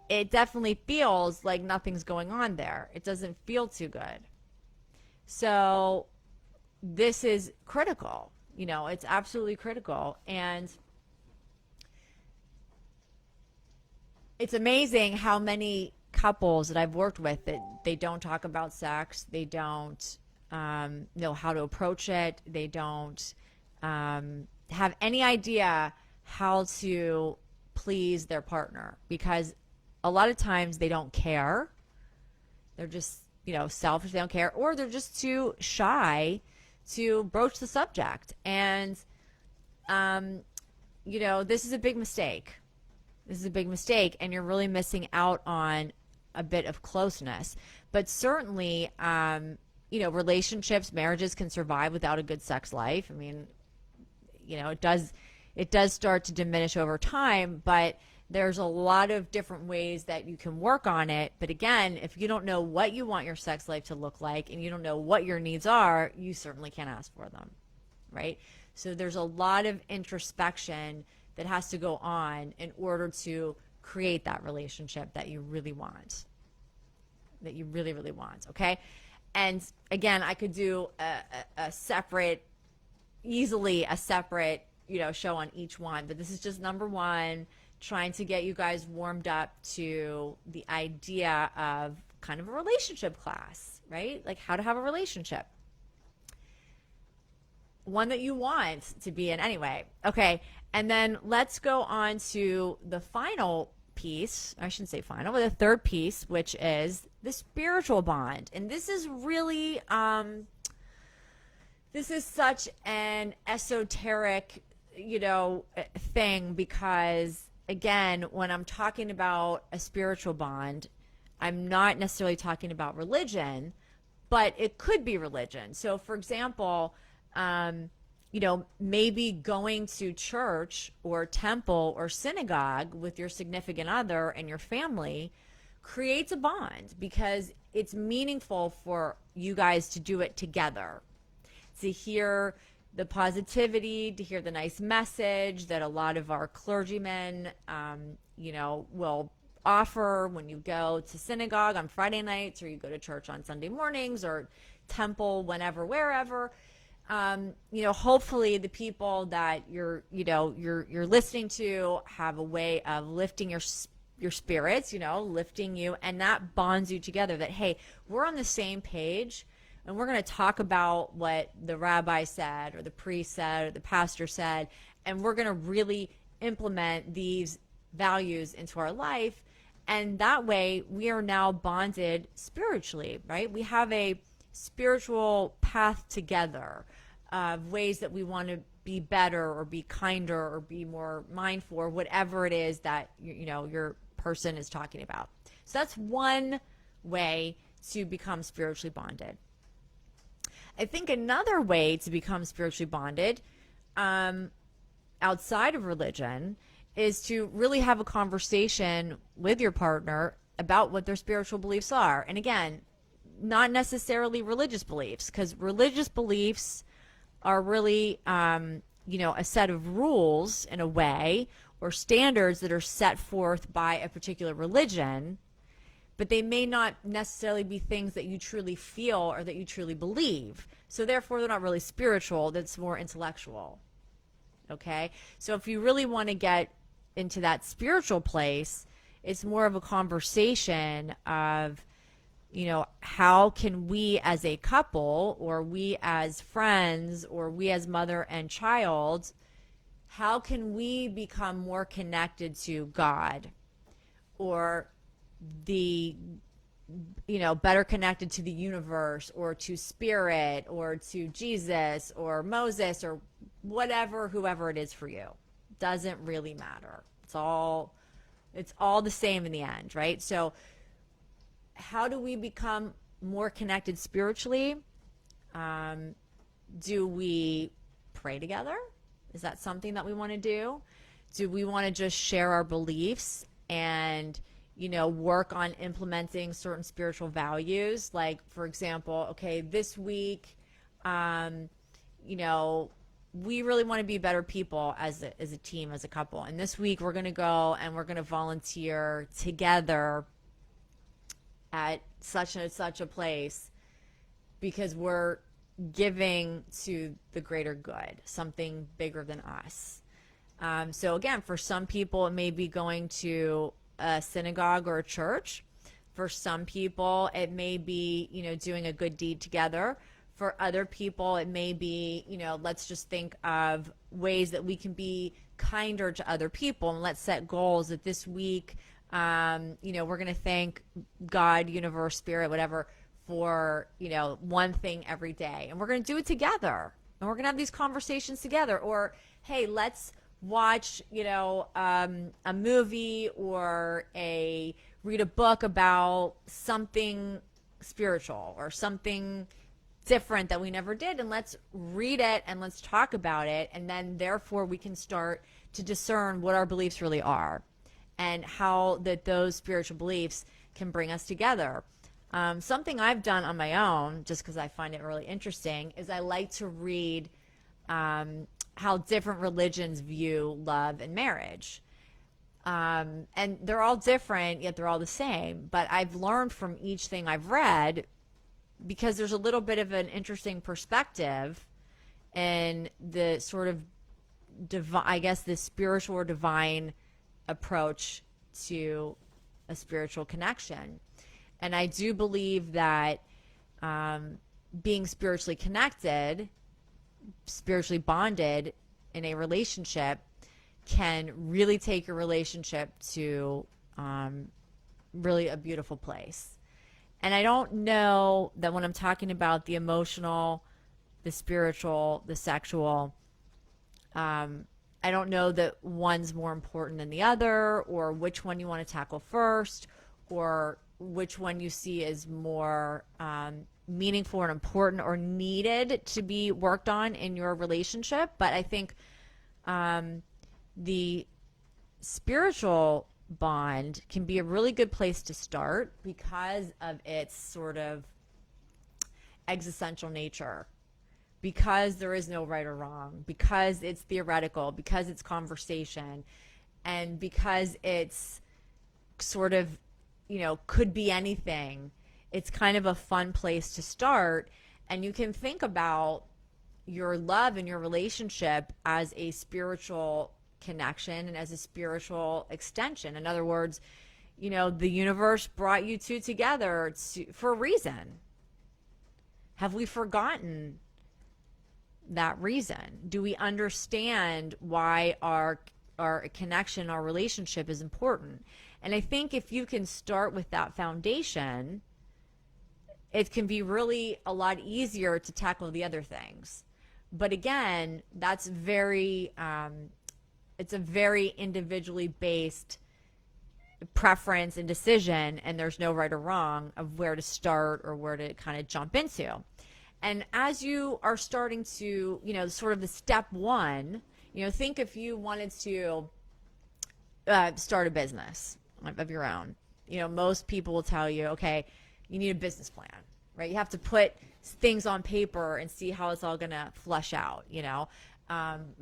it definitely feels like nothing's going on there. It doesn't feel too good. So this is critical. It's absolutely critical. And it's amazing how many couples that I've worked with that they don't talk about sex. They don't know how to approach it. They don't have any idea how to please their partner, because a lot of times they don't care. They're just, selfish. They don't care, or they're just too shy to broach the subject. And, this is a big mistake. This is a big mistake, and you're really missing out on a bit of closeness. But certainly, relationships, marriages can survive without a good sex life. I mean, it does start to diminish over time, but there's a lot of different ways that you can work on it. But again, if you don't know what you want your sex life to look like, and you don't know what your needs are, you certainly can't ask for them, right? So there's a lot of introspection that has to go on in order to create that relationship that you really want, that you really, really want, okay? And again, I could do a separate, show on each one, but this is just number one, trying to get you guys warmed up to the idea of kind of a relationship class, right? Like how to have a relationship. One that you want to be in anyway. Okay, and then let's go on to the final piece. I shouldn't say final, but the third piece, which is the spiritual bond. And this is really, this is such an esoteric, thing, because again, when I'm talking about a spiritual bond, I'm not necessarily talking about religion, but it could be religion. So for example, maybe going to church or temple or synagogue with your significant other and your family creates a bond, because it's meaningful for you guys to do it together, to hear the positivity, to hear the nice message that a lot of our clergymen, will offer when you go to synagogue on Friday nights, or you go to church on Sunday mornings, or temple whenever, wherever. Hopefully the people that you're listening to have a way of lifting your spirits, lifting you, and that bonds you together, that, hey, we're on the same page, and we're going to talk about what the rabbi said, or the priest said, or the pastor said, and we're going to really implement these values into our life. And that way we are now bonded spiritually, right? We have a spiritual path together of ways that we want to be better, or be kinder, or be more mindful, or whatever it is that your person is talking about. So that's one way to become spiritually bonded. I think another way to become spiritually bonded outside of religion is to really have a conversation with your partner about what their spiritual beliefs are. And again, not necessarily religious beliefs, because religious beliefs are really, a set of rules in a way, or standards that are set forth by a particular religion, but they may not necessarily be things that you truly feel or that you truly believe. So therefore, they're not really spiritual. That's more intellectual. Okay? So if you really want to get into that spiritual place, it's more of a conversation of, how can we as a couple, or we as friends, or we as mother and child, how can we become more connected to God, or better connected to the universe, or to spirit, or to Jesus, or Moses, or whatever, whoever it is for you. Doesn't really matter. It's all the same in the end, right? So how do we become more connected spiritually? Do we pray together? Is that something that we want to do? Do we want to just share our beliefs and, work on implementing certain spiritual values. Like, for example, okay, this week, we really want to be better people as a team, as a couple. And this week we're going to go and we're going to volunteer together at such and such a place because we're giving to the greater good, something bigger than us. So again, for some people, it may be going to a synagogue or a church. For some people, it may be, doing a good deed together. For other people, it may be, let's just think of ways that we can be kinder to other people, and let's set goals that this week, we're going to thank God, universe, spirit, whatever, for, one thing every day. And we're going to do it together. And we're going to have these conversations together. Or, hey, let's watch, a movie or read a book about something spiritual or something different that we never did, and let's read it and let's talk about it, and then therefore we can start to discern what our beliefs really are and how that those spiritual beliefs can bring us together. Something I've done on my own, just because I find it really interesting, is I like to read how different religions view love and marriage. And they're all different, yet they're all the same. But I've learned from each thing I've read, because there's a little bit of an interesting perspective in the sort of, the spiritual or divine approach to a spiritual connection. And I do believe that being spiritually connected, spiritually bonded in a relationship can really take your relationship to really a beautiful place. And I don't know that when I'm talking about the emotional, the spiritual, the sexual, I don't know that one's more important than the other, or which one you want to tackle first, or which one you see as more meaningful and important or needed to be worked on in your relationship. But I think the spiritual bond can be a really good place to start because of its sort of existential nature, because there is no right or wrong, because it's theoretical, because it's conversation, and because it's sort of, could be anything. It's kind of a fun place to start, and you can think about your love and your relationship as a spiritual connection and as a spiritual extension. In other words, the universe brought you two together for a reason. Have we forgotten that reason? Do we understand why our connection, our relationship is important? And I think if you can start with that foundation, it can be really a lot easier to tackle the other things. But again, that's it's a very individually based preference and decision, and there's no right or wrong of where to start or where to kind of jump into. And as you are starting to, sort of the step one, think if you wanted to start a business of your own. Most people will tell you, okay, you need a business plan, right? You have to put things on paper and see how it's all going to flush out,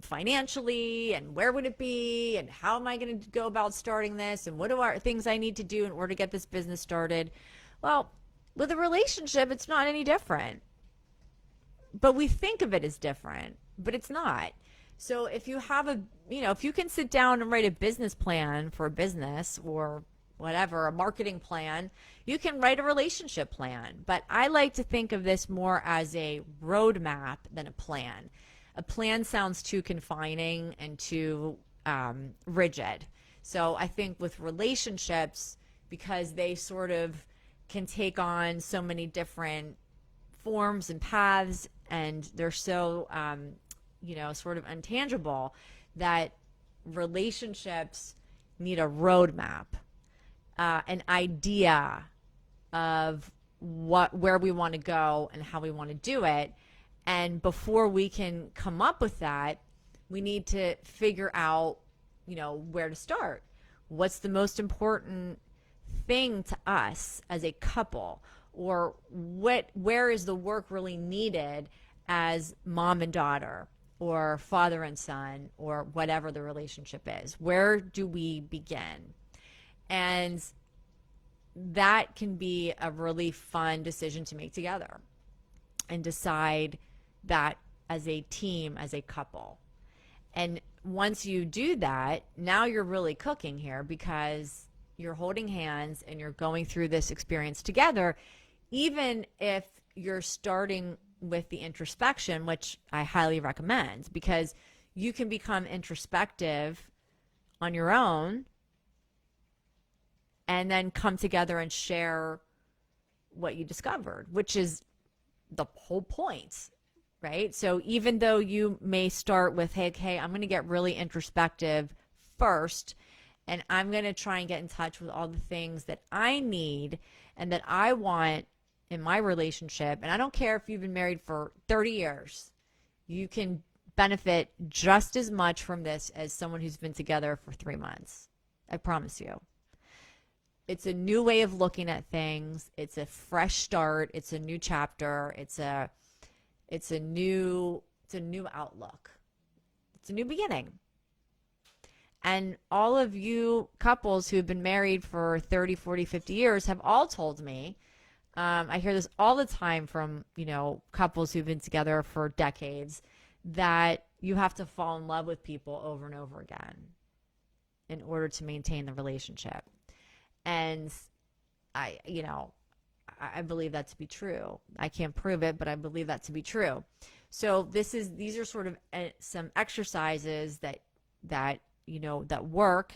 financially, and where would it be, and how am I going to go about starting this, and what are things I need to do in order to get this business started. Well, with a relationship, it's not any different, but we think of it as different, but it's not. So if you have if you can sit down and write a business plan for a business or whatever, a marketing plan, you can write a relationship plan. But I like to think of this more as a roadmap than a plan. A plan sounds too confining and too rigid. So I think with relationships, because they sort of can take on so many different forms and paths, and they're so, sort of intangible, that relationships need a roadmap, an idea of where we want to go and how we want to do it. And before we can come up with that, we need to figure out, where to start. What's the most important thing to us as a couple, or where is the work really needed as mom and daughter, or father and son, or whatever the relationship is. Where do we begin? And that can be a really fun decision to make together and decide that as a team, as a couple. And once you do that, now you're really cooking here, because you're holding hands and you're going through this experience together, even if you're starting with the introspection, which I highly recommend, because you can become introspective on your own and then come together and share what you discovered, which is the whole point, right? So even though you may start with, hey, I'm going to get really introspective first, and I'm going to try and get in touch with all the things that I need and that I want in my relationship. And I don't care if you've been married for 30 years, you can benefit just as much from this as someone who's been together for 3 months. I promise you. It's a new way of looking at things. It's a fresh start. It's a new chapter. It's a new outlook. It's a new beginning. And all of you couples who've been married for 30, 40, 50 years have all told me, I hear this all the time from, couples who've been together for decades, that you have to fall in love with people over and over again in order to maintain the relationship. And I believe that to be true. I can't prove it, but I believe that to be true. So these are sort of some exercises that work,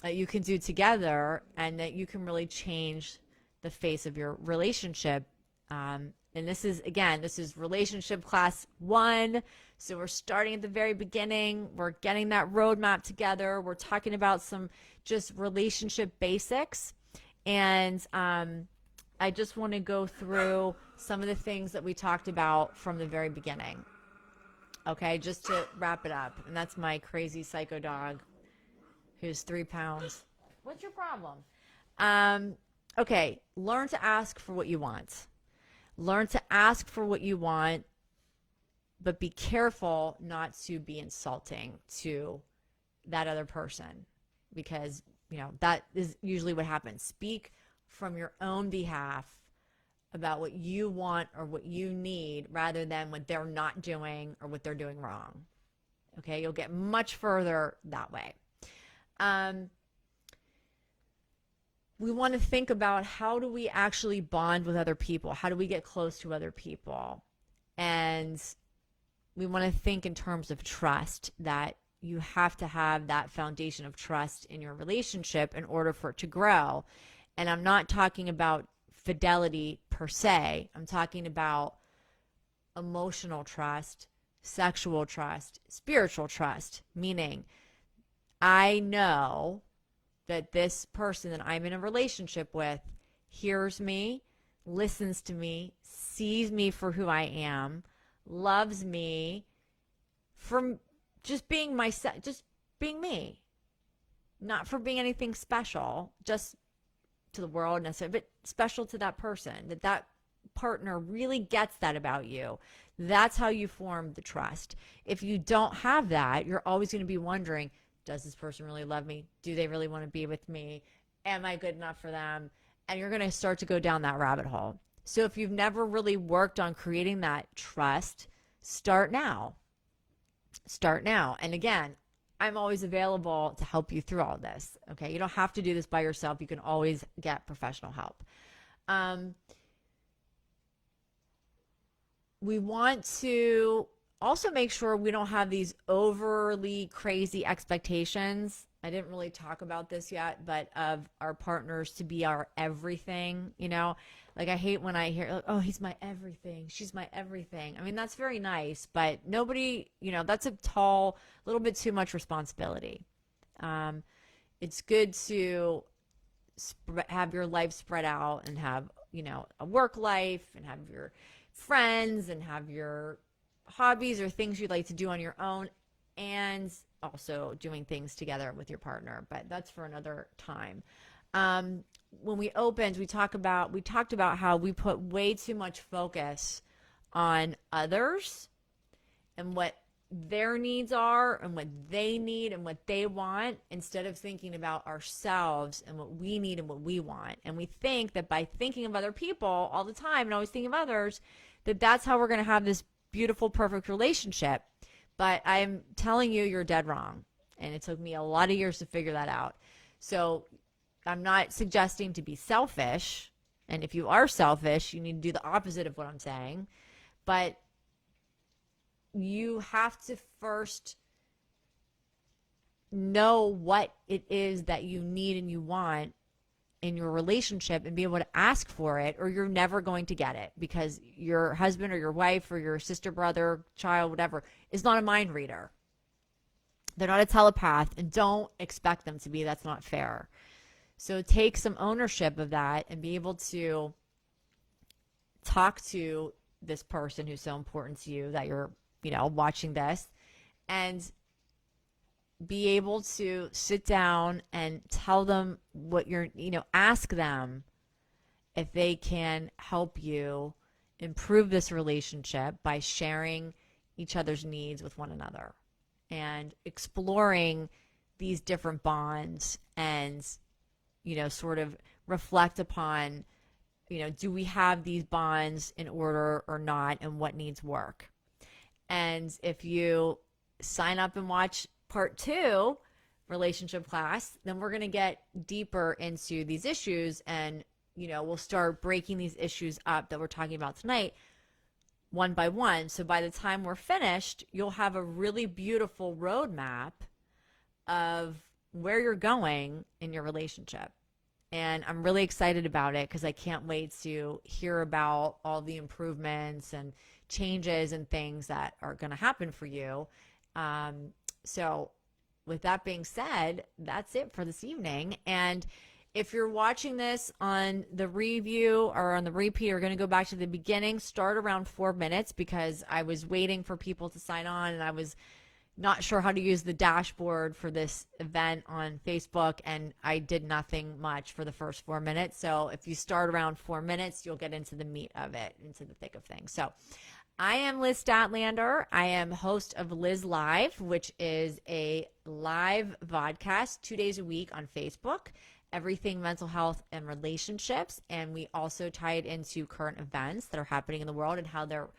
that you can do together, and that you can really change the face of your relationship. And this is relationship class 1. So we're starting at the very beginning. We're getting that roadmap together. We're talking about some just relationship basics. And I just want to go through some of the things that we talked about from the very beginning. Okay, just to wrap it up. And that's my crazy psycho dog who's 3 pounds. What's your problem? Okay, learn to ask for what you want. Learn to ask for what you want, but be careful not to be insulting to that other person, because, that is usually what happens. Speak from your own behalf about what you want or what you need, rather than what they're not doing or what they're doing wrong. Okay, you'll get much further that way. We want to think about, how do we actually bond with other people? How do we get close to other people? And we want to think in terms of trust, that you have to have that foundation of trust in your relationship in order for it to grow. And I'm not talking about fidelity per se. I'm talking about emotional trust, sexual trust, spiritual trust, meaning I know that this person that I'm in a relationship with hears me, listens to me, sees me for who I am, loves me for just being myself, just being me, not for being anything special, just to the world necessarily, but special to that person, that partner really gets that about you. That's how you form the trust. If you don't have that, you're always going to be wondering, does this person really love me? Do they really want to be with me? Am I good enough for them? And you're going to start to go down that rabbit hole. So if you've never really worked on creating that trust, start now. Start now. And again, I'm always available to help you through all this. Okay. You don't have to do this by yourself. You can always get professional help. We want to also make sure we don't have these overly crazy expectations. I didn't really talk about this yet, but of our partners to be our everything, like I hate when I hear, like, oh, he's my everything, she's my everything. I mean, that's very nice, but nobody, that's a little bit too much responsibility. It's good to have your life spread out and have, a work life, and have your friends and have your hobbies or things you'd like to do on your own, and also doing things together with your partner, but that's for another time. When we opened, we talked about how we put way too much focus on others and what their needs are and what they need and what they want, instead of thinking about ourselves and what we need and what we want. And we think that by thinking of other people all the time and always thinking of others, that that's how we're going to have this beautiful, perfect relationship. But I'm telling you, you're dead wrong. And it took me a lot of years to figure that out. So I'm not suggesting to be selfish. And if you are selfish, you need to do the opposite of what I'm saying. But you have to first know what it is that you need and you want in your relationship and be able to ask for it, or you're never going to get it, because your husband or your wife or your sister, brother, child, whatever, is not a mind reader. They're not a telepath, and don't expect them to be. That's not fair. So take some ownership of that and be able to talk to this person who's so important to you that you're, watching this, and be able to sit down and tell them what you're, ask them if they can help you improve this relationship by sharing each other's needs with one another and exploring these different bonds, and, sort of reflect upon, do we have these bonds in order or not, and what needs work. And if you sign up and watch part 2, relationship class, then we're going to get deeper into these issues, and, we'll start breaking these issues up that we're talking about tonight one by one. So by the time we're finished, you'll have a really beautiful roadmap of where you're going in your relationship. And I'm really excited about it because I can't wait to hear about all the improvements and changes and things that are going to happen for you. So with that being said, that's it for this evening. And if you're watching this on the review or on the repeat, or going to go back to the beginning, start around 4 minutes, because I was waiting for people to sign on and I was not sure how to use the dashboard for this event on Facebook, and I did nothing much for the first 4 minutes. So if you start around 4 minutes, you'll get into the meat of it, into the thick of things. So I am Liz Statlander. I am host of Liz Live, which is a live vodcast 2 days a week on Facebook, everything mental health and relationships. And we also tie it into current events that are happening in the world and how they're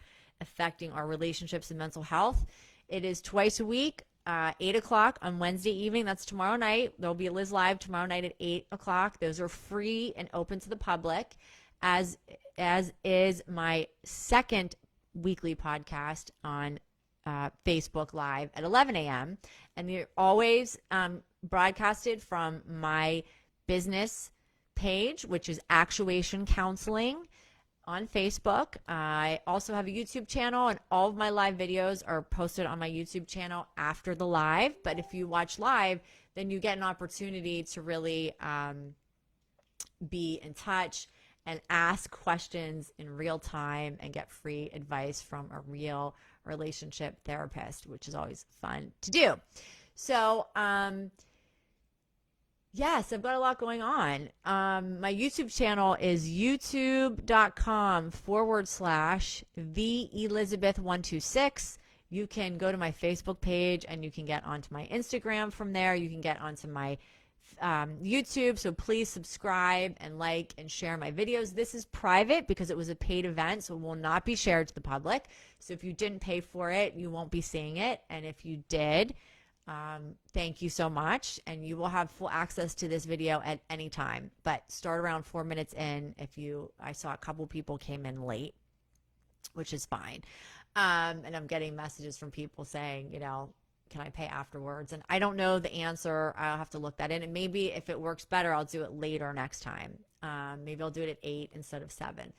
affecting our relationships and mental health. It is twice a week, 8 o'clock on Wednesday evening. That's tomorrow night. There'll be a Liz Live tomorrow night at 8 o'clock. Those are free and open to the public, as is my second weekly podcast on Facebook Live at 11 a.m. And they're always broadcasted from my business page, which is Actuation Counseling on Facebook. I also have a YouTube channel, and all of my live videos are posted on my YouTube channel after the live. But if you watch live, then you get an opportunity to really be in touch and ask questions in real time and get free advice from a real relationship therapist, which is always fun to do. So, yes, I've got a lot going on. My YouTube channel is youtube.com/theelizabeth126. You can go to my Facebook page and you can get onto my Instagram from there. You can get onto my YouTube. So please subscribe and like and share my videos. This is private because it was a paid event, so it will not be shared to the public. So if you didn't pay for it, you won't be seeing it. And if you did, thank you so much, and you will have full access to this video at any time. But start around 4 minutes in. I saw a couple people came in late, which is fine. And I'm getting messages from people saying, can I pay afterwards? And I don't know the answer. I'll have to look that in. And maybe if it works better, I'll do it later next time. Maybe I'll do it at 8 instead of 7.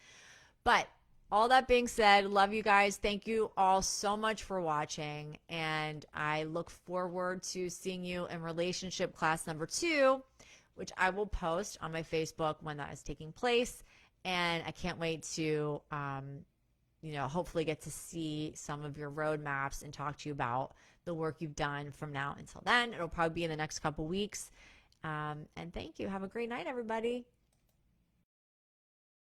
But all that being said, love you guys. Thank you all so much for watching. And I look forward to seeing you in relationship class number 2, which I will post on my Facebook when that is taking place. And I can't wait to, hopefully get to see some of your roadmaps and talk to you about the work you've done from now until then. It'll probably be in the next couple weeks. And thank you. Have a great night, everybody.